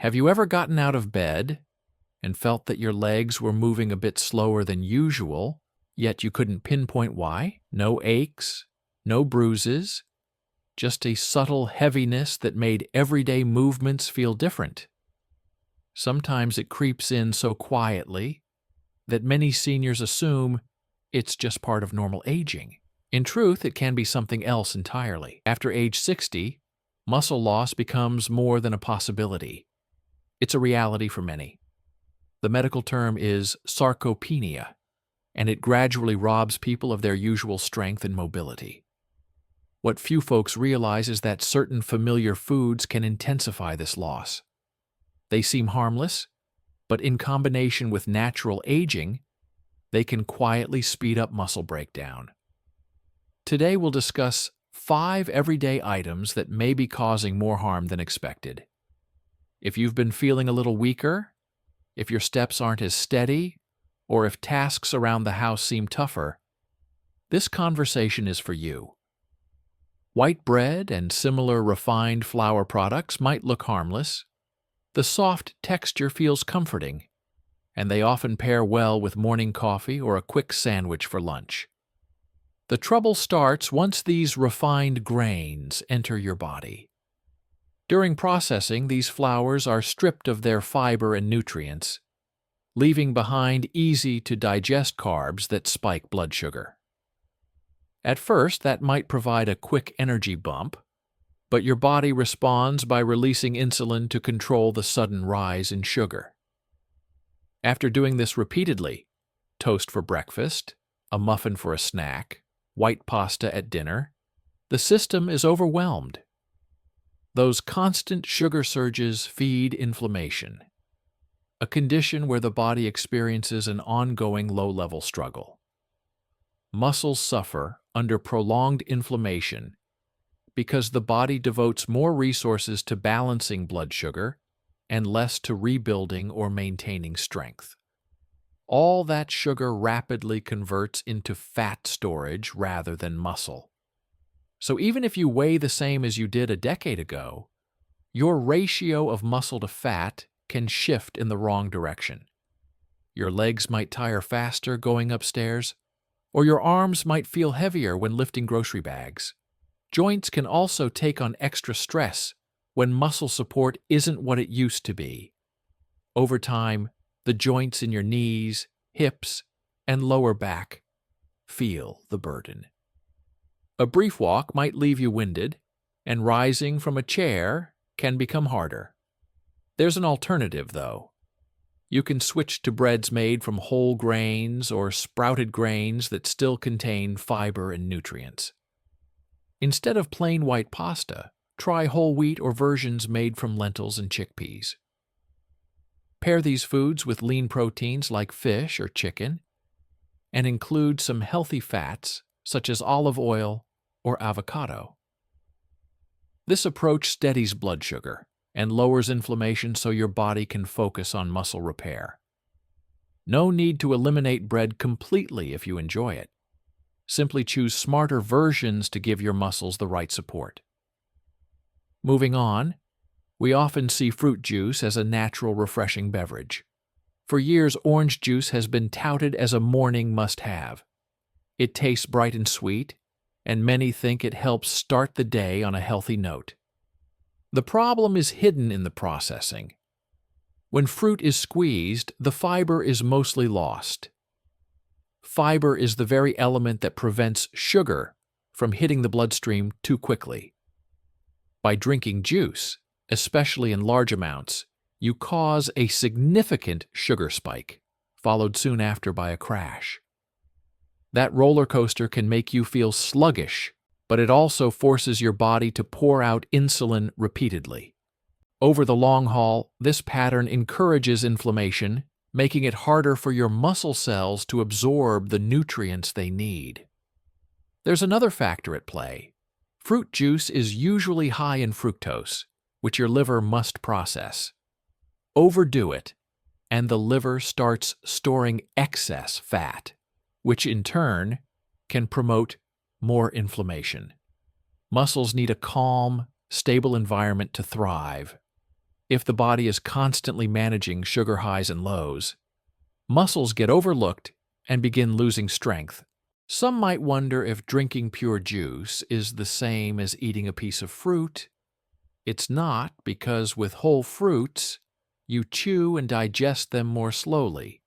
Have you ever gotten out of bed and felt that your legs were moving a bit slower than usual, yet you couldn't pinpoint why? No aches, no bruises, just a subtle heaviness that made everyday movements feel different. Sometimes it creeps in so quietly that many seniors assume it's just part of normal aging. In truth, it can be something else entirely. After age 60, muscle loss becomes more than a possibility. It's a reality for many. The medical term is sarcopenia, and it gradually robs people of their usual strength and mobility. What few folks realize is that certain familiar foods can intensify this loss. They seem harmless, but in combination with natural aging, they can quietly speed up muscle breakdown. Today we'll discuss 5 everyday items that may be causing more harm than expected. If you've been feeling a little weaker, if your steps aren't as steady, or if tasks around the house seem tougher, this conversation is for you. White bread and similar refined flour products might look harmless. The soft texture feels comforting, and they often pair well with morning coffee or a quick sandwich for lunch. The trouble starts once these refined grains enter your body. During processing, these flours are stripped of their fiber and nutrients, leaving behind easy-to-digest carbs that spike blood sugar. At first, that might provide a quick energy bump, but your body responds by releasing insulin to control the sudden rise in sugar. After doing this repeatedly, toast for breakfast, a muffin for a snack, white pasta at dinner, the system is overwhelmed. Those constant sugar surges feed inflammation, a condition where the body experiences an ongoing low-level struggle. Muscles suffer under prolonged inflammation because the body devotes more resources to balancing blood sugar and less to rebuilding or maintaining strength. All that sugar rapidly converts into fat storage rather than muscle. So even if you weigh the same as you did a decade ago, your ratio of muscle to fat can shift in the wrong direction. Your legs might tire faster going upstairs, or your arms might feel heavier when lifting grocery bags. Joints can also take on extra stress when muscle support isn't what it used to be. Over time, the joints in your knees, hips, and lower back feel the burden. A brief walk might leave you winded, and rising from a chair can become harder. There's an alternative, though. You can switch to breads made from whole grains or sprouted grains that still contain fiber and nutrients. Instead of plain white pasta, try whole wheat or versions made from lentils and chickpeas. Pair these foods with lean proteins like fish or chicken, and include some healthy fats such as olive oil or avocado. This approach steadies blood sugar and lowers inflammation so your body can focus on muscle repair. No need to eliminate bread completely if you enjoy it. Simply choose smarter versions to give your muscles the right support. Moving on, we often see fruit juice as a natural, refreshing beverage. For years, orange juice has been touted as a morning must-have. It tastes bright and sweet, and many think it helps start the day on a healthy note. The problem is hidden in the processing. When fruit is squeezed, the fiber is mostly lost. Fiber is the very element that prevents sugar from hitting the bloodstream too quickly. By drinking juice, especially in large amounts, you cause a significant sugar spike, followed soon after by a crash. That roller coaster can make you feel sluggish, but it also forces your body to pour out insulin repeatedly. Over the long haul, this pattern encourages inflammation, making it harder for your muscle cells to absorb the nutrients they need. There's another factor at play. Fruit juice is usually high in fructose, which your liver must process. Overdo it, and the liver starts storing excess fat, which in turn can promote more inflammation. Muscles need a calm, stable environment to thrive. If the body is constantly managing sugar highs and lows, muscles get overlooked and begin losing strength. Some might wonder if drinking pure juice is the same as eating a piece of fruit. It's not, because with whole fruits, you chew and digest them more slowly,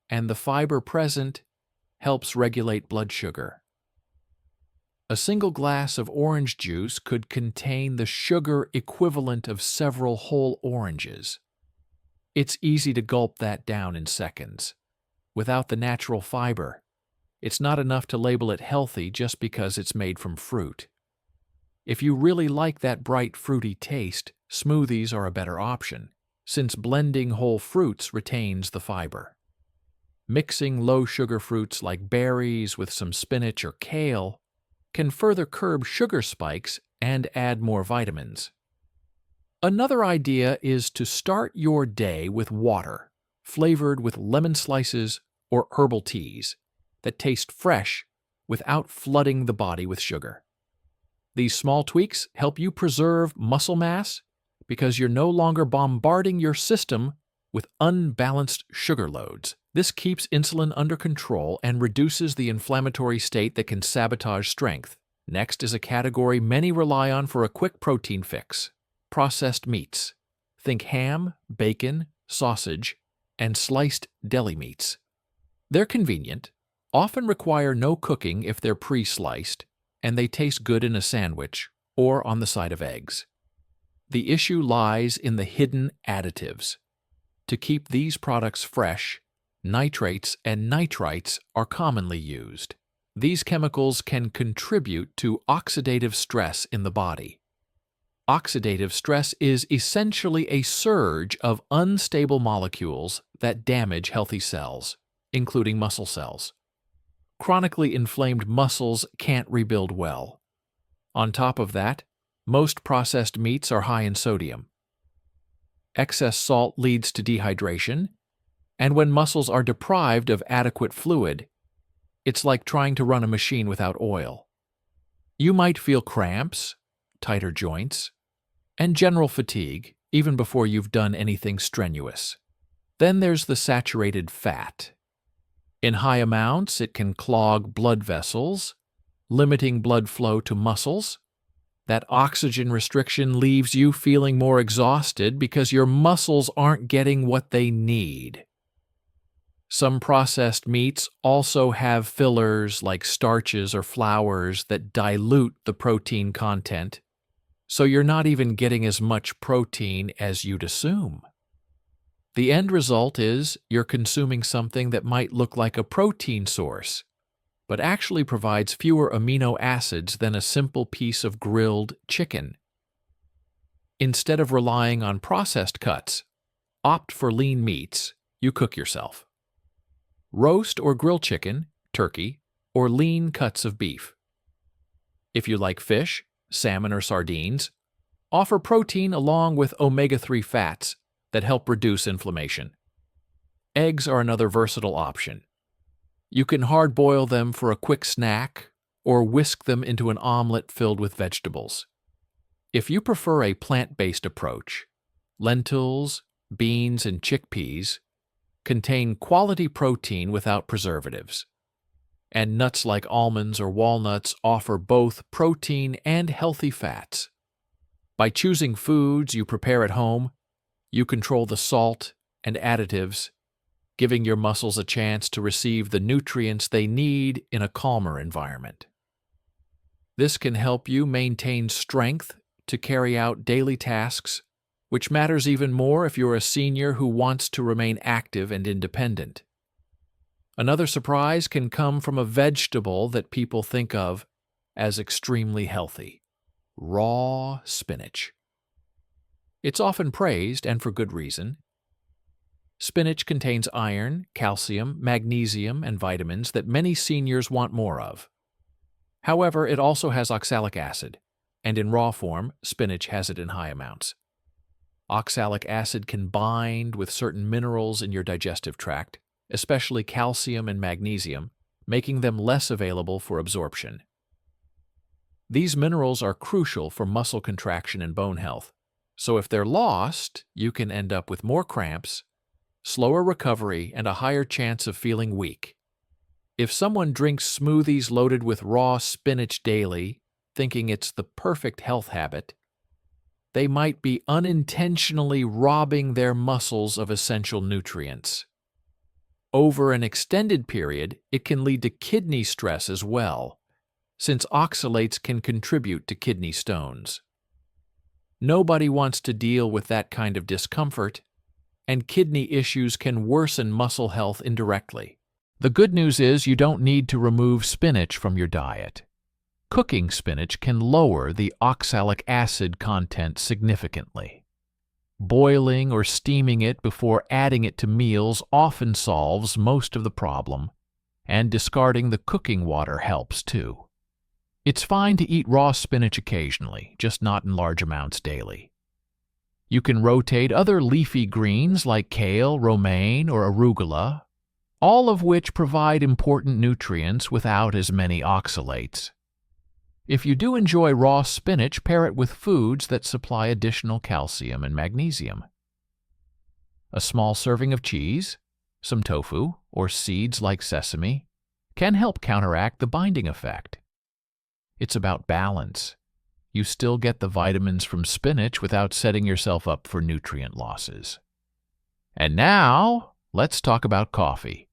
and the fiber present helps regulate blood sugar. A single glass of orange juice could contain the sugar equivalent of several whole oranges. It's easy to gulp that down in seconds. Without the natural fiber, it's not enough to label it healthy just because it's made from fruit. If you really like that bright, fruity taste, smoothies are a better option, since blending whole fruits retains the fiber. Mixing low-sugar fruits like berries with some spinach or kale can further curb sugar spikes and add more vitamins. Another idea is to start your day with water, flavored with lemon slices or herbal teas that taste fresh without flooding the body with sugar. These small tweaks help you preserve muscle mass because you're no longer bombarding your system with unbalanced sugar loads. This keeps insulin under control and reduces the inflammatory state that can sabotage strength. Next is a category many rely on for a quick protein fix: processed meats. Think ham, bacon, sausage, and sliced deli meats. They're convenient, often require no cooking if they're pre-sliced, and they taste good in a sandwich or on the side of eggs. The issue lies in the hidden additives. To keep these products fresh, nitrates and nitrites are commonly used. These chemicals can contribute to oxidative stress in the body. Oxidative stress is essentially a surge of unstable molecules that damage healthy cells, including muscle cells. Chronically inflamed muscles can't rebuild well. On top of that, most processed meats are high in sodium. Excess salt leads to dehydration, and when muscles are deprived of adequate fluid, it's like trying to run a machine without oil. You might feel cramps, tighter joints, and general fatigue even before you've done anything strenuous. Then there's the saturated fat. In high amounts, it can clog blood vessels, limiting blood flow to muscles. That oxygen restriction leaves you feeling more exhausted because your muscles aren't getting what they need. Some processed meats also have fillers like starches or flours that dilute the protein content, so you're not even getting as much protein as you'd assume. The end result is you're consuming something that might look like a protein source, but actually provides fewer amino acids than a simple piece of grilled chicken. Instead of relying on processed cuts, opt for lean meats you cook yourself. Roast or grill chicken, turkey, or lean cuts of beef. If you like fish, salmon, or sardines, offer protein along with omega-3 fats that help reduce inflammation. Eggs are another versatile option. You can hard-boil them for a quick snack or whisk them into an omelet filled with vegetables. If you prefer a plant-based approach, lentils, beans, and chickpeas contain quality protein without preservatives, and nuts like almonds or walnuts offer both protein and healthy fats. By choosing foods you prepare at home, you control the salt and additives, giving your muscles a chance to receive the nutrients they need in a calmer environment. This can help you maintain strength to carry out daily tasks, which matters even more if you're a senior who wants to remain active and independent. Another surprise can come from a vegetable that people think of as extremely healthy: raw spinach. It's often praised, and for good reason. Spinach contains iron, calcium, magnesium, and vitamins that many seniors want more of. However, it also has oxalic acid, and in raw form, spinach has it in high amounts. Oxalic acid can bind with certain minerals in your digestive tract, especially calcium and magnesium, making them less available for absorption. These minerals are crucial for muscle contraction and bone health, So if they're lost, you can end up with more cramps, slower recovery, and a higher chance of feeling weak. If someone drinks smoothies loaded with raw spinach daily, thinking it's the perfect health habit, they might be unintentionally robbing their muscles of essential nutrients. Over an extended period, it can lead to kidney stress as well, since oxalates can contribute to kidney stones. Nobody wants to deal with that kind of discomfort, and kidney issues can worsen muscle health indirectly. The good news is you don't need to remove spinach from your diet. Cooking spinach can lower the oxalic acid content significantly. Boiling or steaming it before adding it to meals often solves most of the problem, and discarding the cooking water helps too. It's fine to eat raw spinach occasionally, just not in large amounts daily. You can rotate other leafy greens like kale, romaine, or arugula, all of which provide important nutrients without as many oxalates. If you do enjoy raw spinach, pair it with foods that supply additional calcium and magnesium. A small serving of cheese, some tofu, or seeds like sesame can help counteract the binding effect. It's about balance. You still get the vitamins from spinach without setting yourself up for nutrient losses. And now, let's talk about coffee.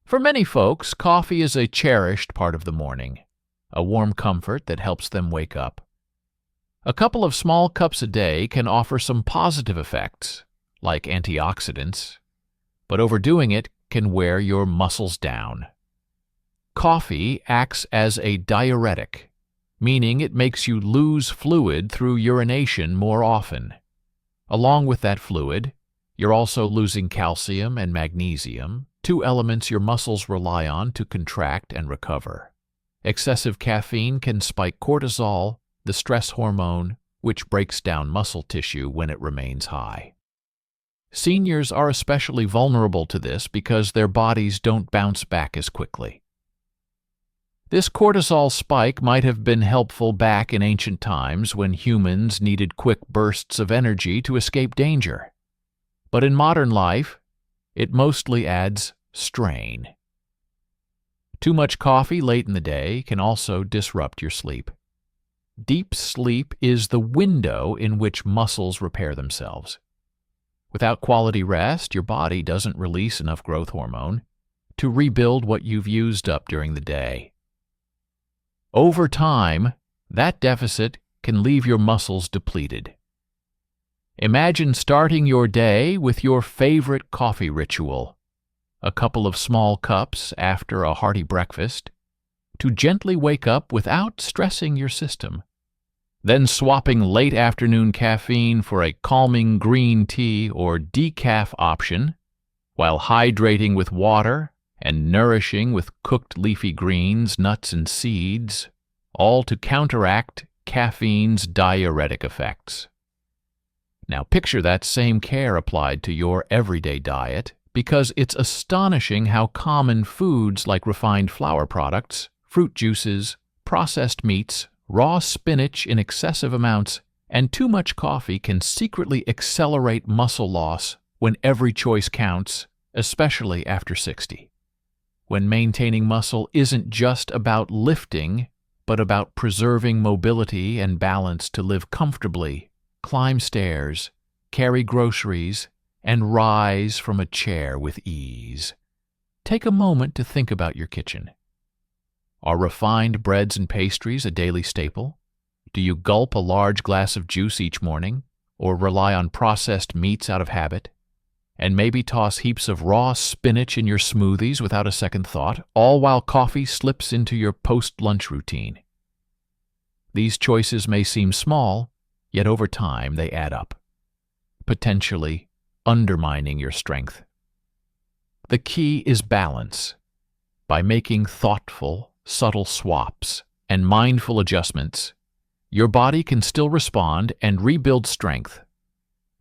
For many folks, coffee is a cherished part of the morning, a warm comfort that helps them wake up. A couple of small cups a day can offer some positive effects, like antioxidants, but overdoing it can wear your muscles down. Coffee acts as a diuretic, meaning it makes you lose fluid through urination more often. Along with that fluid, you're also losing calcium and magnesium, two elements your muscles rely on to contract and recover. Excessive caffeine can spike cortisol, the stress hormone, which breaks down muscle tissue when it remains high. Seniors are especially vulnerable to this because their bodies don't bounce back as quickly. This cortisol spike might have been helpful back in ancient times when humans needed quick bursts of energy to escape danger. But in modern life, it mostly adds strain. Too much coffee late in the day can also disrupt your sleep. Deep sleep is the window in which muscles repair themselves. Without quality rest, your body doesn't release enough growth hormone to rebuild what you've used up during the day. Over time, that deficit can leave your muscles depleted. Imagine starting your day with your favorite coffee ritual, a couple of small cups after a hearty breakfast, to gently wake up without stressing your system. Then swapping late afternoon caffeine for a calming green tea or decaf option, while hydrating with water and nourishing with cooked leafy greens, nuts, and seeds, all to counteract caffeine's diuretic effects. Now picture that same care applied to your everyday diet, because it's astonishing how common foods like refined flour products, fruit juices, processed meats, raw spinach in excessive amounts, and too much coffee can secretly accelerate muscle loss when every choice counts, especially after 60. When maintaining muscle isn't just about lifting, but about preserving mobility and balance to live comfortably, climb stairs, carry groceries, and rise from a chair with ease. Take a moment to think about your kitchen. Are refined breads and pastries a daily staple? Do you gulp a large glass of juice each morning, or rely on processed meats out of habit? And maybe toss heaps of raw spinach in your smoothies without a second thought, all while coffee slips into your post-lunch routine. These choices may seem small, yet over time they add up, potentially undermining your strength. The key is balance. By making thoughtful, subtle swaps and mindful adjustments, your body can still respond and rebuild strength,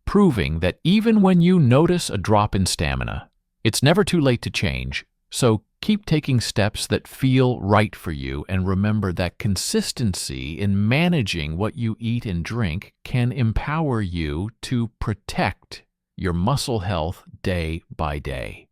proving that even when you notice a drop in stamina, it's never too late to change, So keep taking steps that feel right for you, and remember that consistency in managing what you eat and drink can empower you to protect your muscle health day by day.